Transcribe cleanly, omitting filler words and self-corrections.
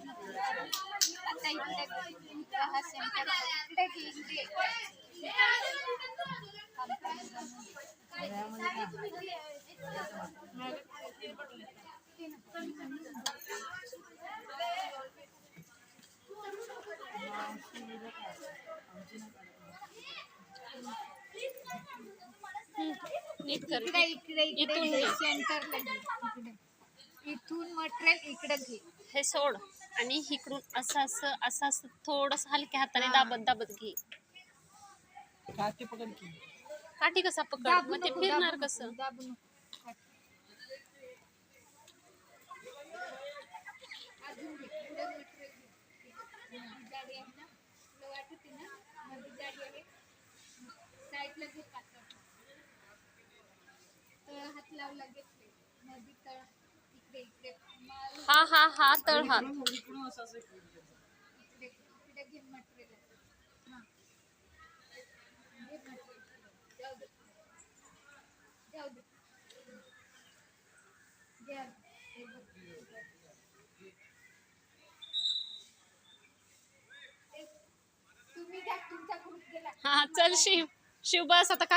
आता इकडे हा सेंटर इकडे घे, नीट कर. इकडे इकडे इथून इकडे घे. सेंटरला घे. इथून मटेरियल इकडे घे. हे सोड आणि इकडून असं असं असं असं थोडस हलक्या हाताने दाबत दाबत घे. काठी पकड की. काठी कसा पकड, दाबू मग ते नको, फिरणार दाबू कसं? नको, दाबू नको. अजून घे, पुढे मटेरियल घे. जाडी आहे ना, तुला वाटते ना मध्ये जाडी आहे, साईडला घे पातळ. तळ हात लावला घेतले मध्ये तळ इकडे इकडे हा हा हा तळहात. इकडून असं असं इकडे इकडे घे मटेरियल. हां घे मटेरियल. जाऊ दे जाऊ दे घ्या. हे बघ. तुम्ही घ्या, तुमचा ग्रुप गेला. हा चल शिव, शिव बस आता. काकी